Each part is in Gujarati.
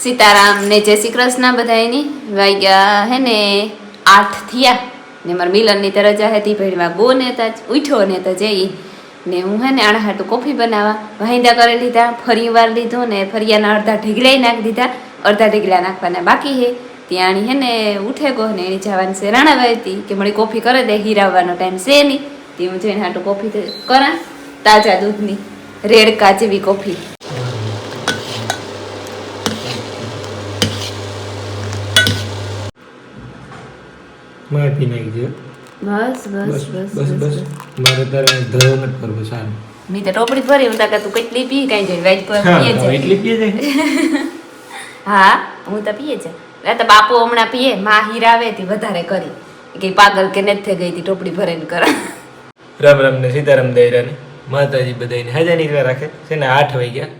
સીતારામ ને જય શ્રી કૃષ્ણ બધાયની વાગ્યા હે ને 8 થયા ને મારા મિલનની તો રજા હતી ભેડમાં ગો ને તા ઉઠ્યો ને તો જઈ ને હું હે ને આણા હાટું કોફી બનાવવા વાહિંદા કરી લીધા ફરી વાર લીધો ને ફરિયાના અડધા ઢીગલા નાખી દીધા અડધા ઢીગલા નાખવાના બાકી હે ત્યાંની હે ને ઉઠે ગો ને એની જવાની છે રાણાવાઈ હતી કે મળી કોફી કરે દે હીરાવવાનો ટાઈમ છે નહીં તે હું જઈને હાટું કોફી કરા તાજા દૂધની રેડકા જેવી કોફી માર પી નાખજો બસ બસ બસ બસ બસ મારે તારે ધરો ન કરવો સારું મી તો ટોપડી ભરી હું તાકા તું કેટલી પી કાઈ જોઈ વાઈટ પર પીએ છે એટલી પીએ છે હા હું તો પીએ છે આ તો બાપુ હમણાં પીએ માં હીરાવે થી વધારે કરી કે પાગલ કે નથી થઈ ગઈ થી ટોપડી ભરીને કરા રામ રામ ને સીતારામ દૈરા ને માતાજી બધાને હાજર નીકળ્યા રાખે છે ને 8 વાગ્યા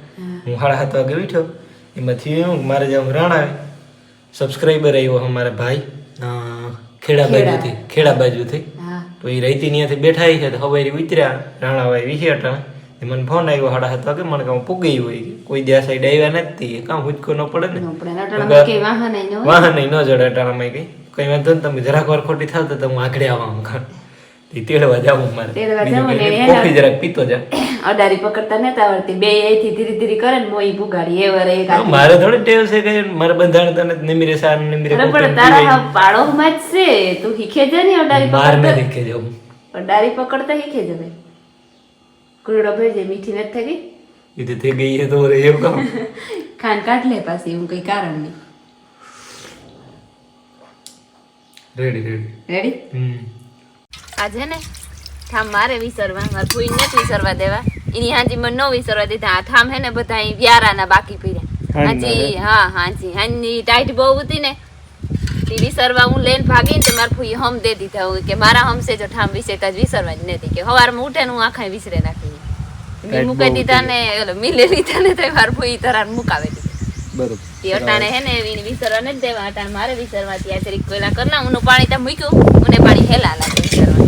હું 7:30 વાગે ઉઠ્યો એમાંથી હું મારે જાઉં રાણા સબસ્ક્રાઇબર આવ્યો અમારા ભાઈ ખેડા બાજુથી તો એ રહીતી ત્યાંથી બેઠા છે તો હવે ઉતર્યા રાણાભાઈ વિશે મને ફોન આવ્યો 7:30 વાગે મને કામ પૂગી હોય કોઈ દે સાઈડ આવ્યા નથી કામ હુચકો ન પડે ને વાહન નહીં ન જડે અટાણામાં કઈ કઈ વાંધો ને તમે જરાક વાર ખોટી થાવ તો હું આગળ આવા તેડવા જાઉં મારે કોફી જરાક પીતો જા અડારી પકડતા નતા આવડતી બે અહીંથી ધીરે ધીરે કરે ને મોઈ પુગાડી એ વરે મારે થોડી ટેવ છે કે મારે બંધાણ તને નિમિરે સાર નિમિરે પણ તારા પાડો માં જ છે તું શીખે છે ને અડારી માર ને શીખે છે અડારી પકડતા શીખે છે ભાઈ કુરડો ભેજે મીઠી નથી થઈ ગઈ એ તો થઈ ગઈ તો રે એવું કામ ખાન કાઢ લે પાછી હું કઈ કારણ નહીં રેડી આજે ને થામ મારે વિસરવા મારે ભૂઈ નથી વિસરવા દેવા એની હાજી મને ન વિસરવા દીધા આ થામ હે ને બધા વ્યારાના બાકી પીડ્યા હાજી હા હાજી હાની ટાઈટ બહુ હતી ને તે વિસરવા હું લઈને ભાગીને તો મારે ભૂઈ હમ દે દીધા હોય કે મારા હમસે જો ઠામ વિસેતા જ વિસરવા જ નથી કે સવારમાં ઉઠે ને હું આખા વિસરે નાખી મેં મુકાઈ દીધા ને મિલે લીધા ને તો મારે ભૂઈ તરાર મુકાવે દીધા બરોબર તે અટાણે હે ને એની વિસરવા નથી દેવા અટાણે મારે વિસરવા ત્યાં જરીક કોઈલા કરના હું પાણી ત્યાં મૂક્યું મને પાણી હેલા લાગે વિસરવા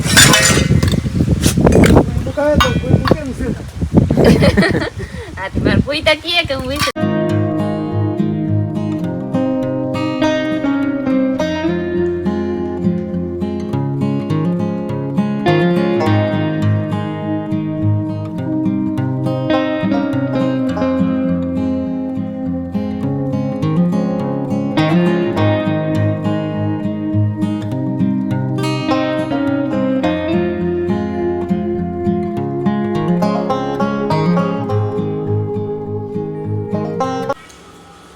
આથી મારે ભૂઈ તા કીએ કે હું વિસર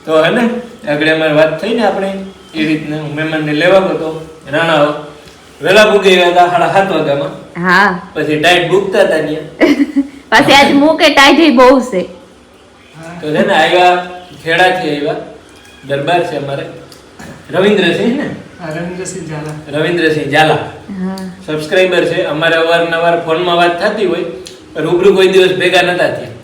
તો હે ને આગળ અમારી વાત થઈ ને આપણે એ રીતને હું મહેમાનને લેવા ગયો રાણા વેલા પૂગી ગયા હતા 7:30 વાગ્યામાં હા પછી ટાઈટ બુકતા હતા ત્યાં પછી આજ મૂકે ટાઈટ બહુ છે તો છે ને આવ્યા ખેડાથી આવ્યા દરબાર છે અમારે રવિન્દ્રસિંહ ને રવિન્દ્રસિંહ ઝાલા સબસ્ક્રાઇબર છે અમારે અવારનવાર ફોનમાં વાત થતી હોય રૂબરૂ કોઈ દિવસ ભેગા નતા થયા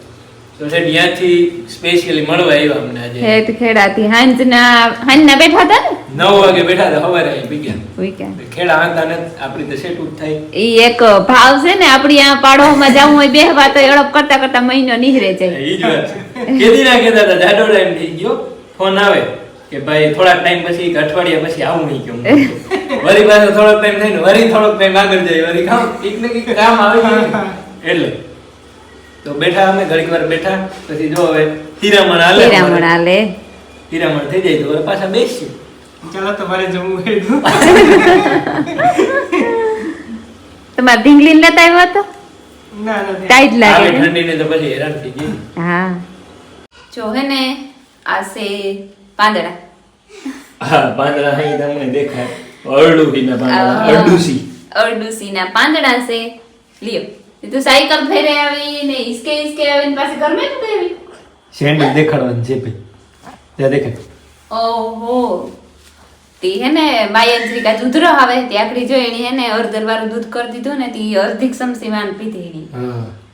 તો છે ત્યાંથી સ્પેશિયલી મળવા આવ્યા અમને આજે હેત ખેડાથી હાંજના બેઠા હતા ને 9 વાગે બેઠા હતા સવારે આવી બીગ્યા ખેડા આંતા ને આપણી તો સેટ ઉઠ થાય ઈ એક ભાવ છે ને આપણી આ પાડોમાં જાવું હોય બેહવા તો એડપ કરતા કરતા મહિનો નીહરે જાય ઈ જ વાત છે કેદી ના કેતા હતા જાડો ટાઈમ થઈ ગયો ફોન આવે કે ભાઈ થોડા ટાઈમ પછી એક અઠવાડિયા પછી આવું નહીં કેમ વરી પાછો થોડોક ટાઈમ થાય ને વરી થોડોક ટાઈમ આગળ જાય વરી કામ એક ને એક કામ આવે એટલે તો બેઠા અમે ઘડીક વાર બેઠા પછી જો હવે હીરામણ હાલે હીરામણ થઈ જાય તો હવે પાછા બેસી ચાલો તમારે જમવું હોય તમારે ઢીંગલી લેતા આવ્યો તો ના ટાઈટ લાગે ઠંડી ને તો પછી હેરાન થઈ ગઈ હા જો હે ને આ સે પાંદડા હા પાંદડા અહીં તમને દેખાય અરડુસીના પાંદડા અરડુસીના પાંદડા છે લ્યો તો સાયકલ ફેરે આવી ને ઇસકે આવીને પાછી ઘરમાં જ આવી સેન્ડલ દેખાડવાનું છે ભાઈ ત્યાં દેખાય ઓહો તી હે ને માયંજરી કા દૂધ આવે તે આકડી જો એની હે ને અડધર વાળું દૂધ કરી દીધું ને તી અર્ધિક સમસીવાન પીધી એની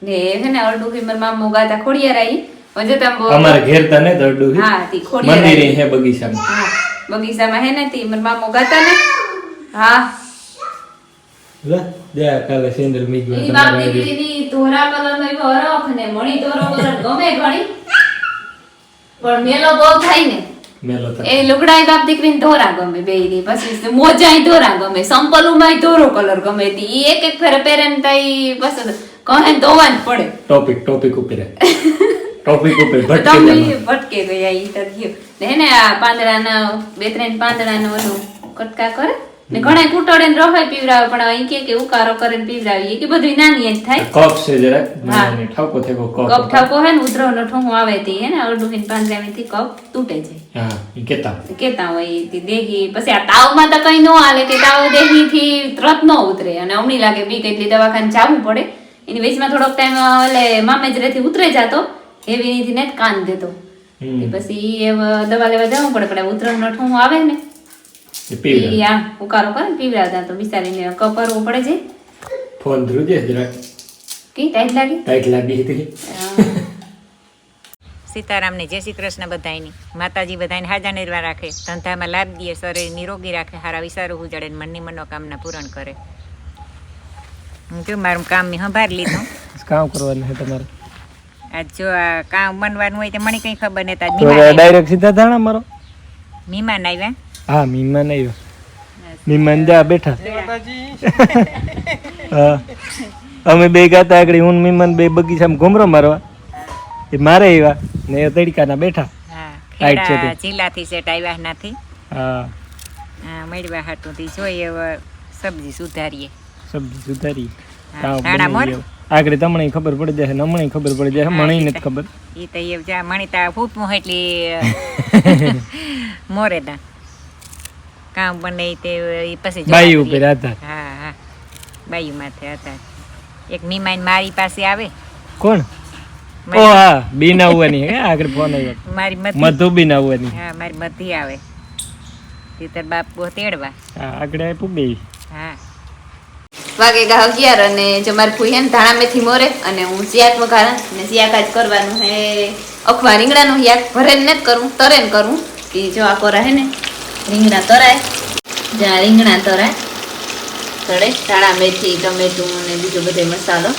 ને હે ને અરડુ ફીમર માં મોગાતા ખોડિયાર આવી વજે તમ અમાર ઘેર તને અરડુ હા તી ખોડિયાર મંદિરે હે બગીચામાં હા બગીચામાં હે ને તી મર માં મોગાતા ને હા લે દે કાલે સેન્ડલ મીજવા ઈ બાપ દીકરીની તોરા કલરનો એવો હરખ ને મણી તોરો કલર ગમે ઘણી પણ મેલો બહુ થાય ને મેલો થાય. એ લુગડાય બાપ દીકરીને ધોરા ગમે બેયની, પછી મોજાય ધોરા ગમે, સંપલુમાંય ધોરો કલર ગમે તી. ઈ એક ફેરે પહેરે ને તઈ પછી કહે ધોવા જ પડે. ટોપિક ઉપર ટોપિક ઉપર ભટકે ગયા ઈ તો થયું. ને હે ને આ પાંદડાના 2-3 પાંદડાનો ઓલું કટકા કરે ને ઘણા કૂટોડે ને રહોય પીવરાવે, પણ ઈ કે ઉકારો કરીને પીવરાવી કે બધું નાની જ થાય. કપ છે જરા નાની ઠાકો થેકો કપ ઠાકો હે ને ઉધરોનો ઠોંગો આવે તી હે ને અડુહીન પાંદડામાંથી કપ તૂટે જાય. હા ઈ કેતા હોય ઈ દેહી. પછી આ તાવમાં તો કઈ નો હાલે કે તાવ દેહી થી તરત નો ઉતરે અને અમણી લાગે બી કેટલી દવાખાને જાવું પડે. એની વચમાં થોડોક ટાઈમ એટલે મામેજરેથી ઉતરે જાતો એવી નીથી ને કાન દેતો. પછી દવા લેવા જવું પડે, પણ ઉધરનો ઠોંગો આવે ને ઉકારો કરે પીવડાવતા તો બિચારીને કપરવું પડે છે. ફોન ધ્રુજે જરા કે ટાઈટ લાગી હતી. સીતારામને જય શ્રી કૃષ્ણ બધાયની. માતાજી બધાને હાજા નિર્વાહ રાખે, ધંધામાં લાભ દે, શરીર નિરોગી રાખે, હારા વિચારો ઉજાડે, મનની મનોકામના પૂરણ કરે. હું કેવું મારું કામ મેં સંભાળી લીધું. કામ કરવાનું છે તમારે? આજ જો આ કામ બનવાનું હોય તો મને કઈ ખબર નથી. ડાયરેક્ટ સીધા ધાણા મારો મહેમાન આવ્યા. હા મહેમાન આવ્યો. મહેમાન જા બેઠા. હા અમે બે ગાતા આગળ હું મહેમાન બે બગીચામાં ઘુમરો મારવા. એ મારે આવ્યા ને એ તડકાના બેઠા. હા ટાઈટ છે ખેડા જિલ્લાથી સેટ આવ્યા નથી. હા હા મળવા હાટુંથી જોઈએ હવે સબ્જી સુધારીએ. સબ્જી સુધારી ધાણા મોર આગળ તમને ખબર પડી જાય, હમણાં ખબર પડી જાય, મને નથી ખબર. ઈ તો એ જા મણીતા ફૂટમું એટલી મોરે દા કામ બને તે પછી બાઈ ઉપર આધાર. હા હા બાઈ માથે હતા. એક મહેમાન મારી પાસે આવે. કોણ? ઓ હા બીના આવવાની હે આગળ ફોન આવ્યો. મારી મધુ બીના આવવાની. હા મારી મધી આવે. તીતર બાપુ તેડવા. હા આગળ આઈ પૂગી. હા વાગે ગા 11 અને જો મારી ફૂઈ હે ને ધાણા મેથી મોરે અને હું સિયાક વઘારા ને સિયાક જ કરવાનું હે. અખવા રીંગણાનું યાક ભરે ને કરું તરે ને કરું કે જો આ કોરા હે ને રીંગણા તરાય. જ્યાં રીંગણા તરાય તળે ધાણા મેથી ટમેટું ને બીજો બધો મસાલો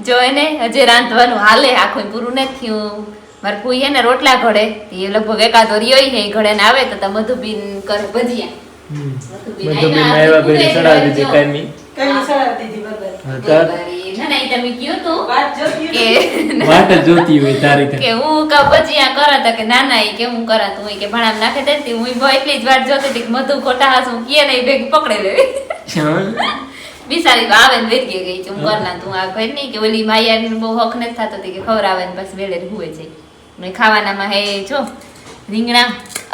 જો એને હજી રાંધવાનું હાલે, આખું પૂરું નથી થયું. મારી ફૂઈ હે ને રોટલા ઘડે, એ લગભગ એકાદો રિયોય હે ઘડે ને આવે તો મધુબીન કરે ભજીયા. મધુબીન આવ્યા ભેરી ચડાવી દીધી કામી. વાત જોતી હોય તારી કે હું કા ભજીયા કરાતા કે નાના ઈ કે હું કરાતું હોય કે ભણામ નાખે દેતી હું એટલી જ વાત જોતી હતી કે મધુ ખોટા હાસું કે નહીં ભેગી પકડે લેવી. બિસારી આવે ને વેચી ગઈ હું કરના તું આ ઘર નહીં કે ઓલી માયાની બહુ હક નથી થતો હતી કે ખવડાવે ને પછી વેડે હુએ છે. ને ખાવાનામાં હે જો રીંગણા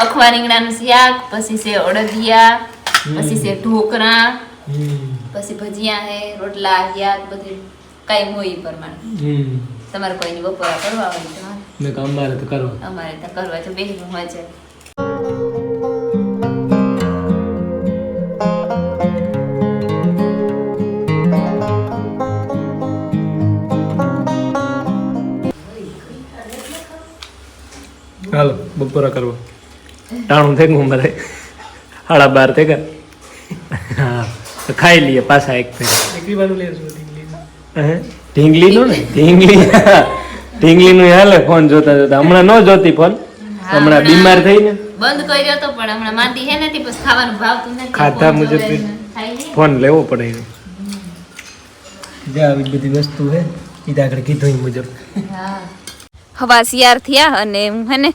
અખવા રીંગણાનું શાક, પછી છે અડદિયા, પછી છે ઢોકળા, પછી ભજીયા હે રોટલા યાદ બધું કાંઈ હોય એ પ્રમાણે. તમારે કોઈની બપોરા કરવા હોય તો અમારે તો કરવા, અમારે તો કરવા તો બેહવું હોય છે. હાલો બપોરા કરવા ટાણું થઈ ગયું મારે 12:30 થઈ ગયા. હા તો ખાઈ લઈએ પાછા એક ઢીંગલી નો ને ઢીંગલી નું હાલે ફોન જોતા જોતા. હમણાં ન જોતી ફોન, હમણાં બીમાર થઈ ને બંધ કર્યો તો પણ હમણાં માંદી હે નથી પછી ખાવાનું ભાવતું નથી. ખાધા મુજબ ફોન લેવો પડે. જે આવી બધી વસ્તુ હે ઈ આગળ કીધું એ મુજબ. હા હવા શિયાર થયા અને હું હે ને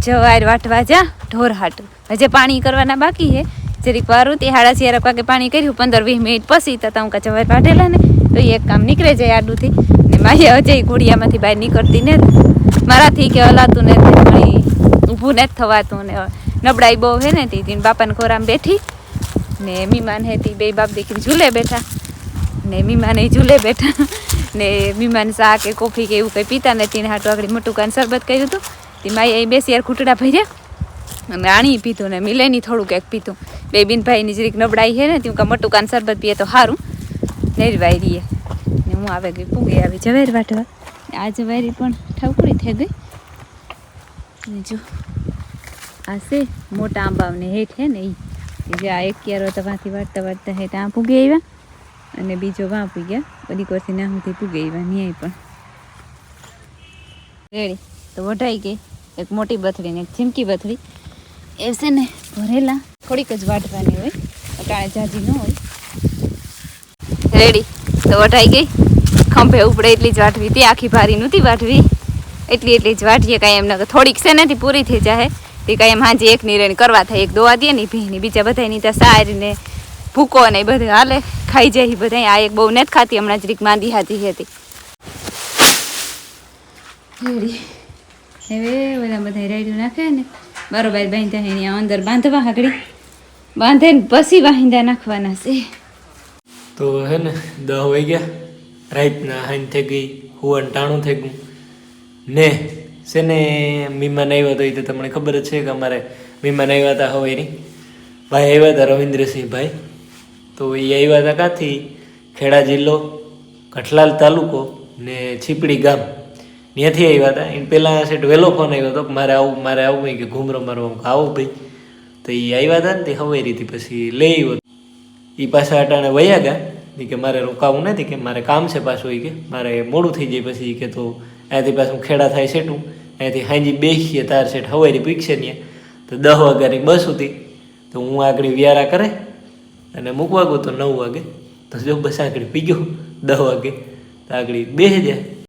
જવાર વાટવા જા ઢોર હાટું. હજે પાણી કરવાના બાકી હે. જરીક વારું તે 6:30 વાગે પાણી કર્યું, 15-20 મિનિટ પછી તો હું કા જવાર વાટેલા ને તો એક કામ નીકળે જાય આડુંથી. ને માહી અજય ઘોડિયામાંથી બહાર નીકળતી ને મારાથી કે હલાતું ને ઊભું નથી થવાતું ને નબળાઈ બહુ હે ને તી બાપાને ખોરામાં બેઠી ને મીમાન હે તી બે બાપ દીકરી ઝૂલે બેઠા ને મીમાને ઝૂલે બેઠા ને મીમાન ચા કે કોફી કે એવું કંઈ પીતા નથી ને હાટું આગળ મોટું કાન શરબત કર્યું હતું. તે માએ બેસી યાર ખૂટડા ભર્યા અને આણી પીધું ને મિલેની થોડું કંઈક પીધું. બે બિનભાઈની જરીક નબળાઈ છે ને ત્યાં મોટું કાન શરબત પીએ તો સારું નેરવાઈ રહીએ. ને હું આવે ગઈ પૂગી આવી ઝવેર વાટવા. આ ઝવેરી પણ ઠાવકડી થઈ ગઈ. ને જો આ છે મોટા આંબાને હેઠ હે ને એ જે આ એક ક્યારો તો વાંથી વાટતા વાટતા હે ત્યાં પૂગી આવ્યા અને બીજો વાં પૂગ્યા બધી કોરથી નામથી પૂગી આવ્યા ન્યાય પણ રેડી તો વઢાઈ ગઈ એક મોટી બથડી ને એક ઝીમકી બથડી એ છે ને ભરેલા થોડીક જ વાટવાની હોય, અટાણે જાજી ન હોય. રેડી તો વટાઈ ગઈ. ખંભે ઉપડે એટલી જ વાટવી હતી, આખી ભારી નહોતી વાટવી, એટલી જ વાટીએ. કાંઈ એમને થોડીક છે ને પૂરી થઈ જાય તે કાંઈ એમ હાજી એક નિરેણ કરવા થાય, એક દોવા દે ને ભીની, બીજા બધાની ત્યાં સારીને ભૂકો ને બધું હાલે ખાઈ જાય બધા. આ એક બહુ નથી ખાતી, હમણાં જરીક માંદી હાથી હતી. રેડી હવે બધા રેડી નાખે ને બરોબર બાંધ્યા એની અંદર બાંધવા હાકડી બાંધે ને પછી વાહિંદા નાખવાના છે. તો હે ને 10 વાગ્યા રાતના, હાઈ થઈ ગઈ, હુવન ટાણું થઈ ગયું ને છે ને. મહેમાન આવ્યા તો એ તો તમને ખબર જ છે કે અમારે મહેમાન આવ્યા હતા હવેરી ભાઈ આવ્યા હતા, રવિન્દ્રસિંહ ભાઈ. તો એ આવ્યા હતા કાંથી, ખેડા જિલ્લો, કઠલાલ તાલુકો ને છીપડી ગામ, ત્યાંથી આવ્યા હતા. એને પહેલાં સેટ વહેલો ફોન આવ્યો હતો કે મારે આવું કે ઘૂમરો મારવા આવો ભાઈ. તો એ આવ્યા હતા ને તે હવેરીથી પછી લઈ આવ્યો. એ પાછા અટાણે વયા ગયા કે મારે રોકાવું નથી, કે મારે કામ છે પાછું, કે મારે મોડું થઈ જાય પછી, કે તો અહીંયાથી પાછું ખેડા થાય સેટું, અહીંયાથી હાંજી બેસીએ તાર સેટ હવેરી પીકશે ને. તો 10 વાગ્યાની બસ હતી. તો હું આગળ વ્યારા કરે અને મૂકવા ગયો તો 9 વાગે. તો જો બસ આગળ પી ગયો 10 વાગે. તો આગળ બેસી જાય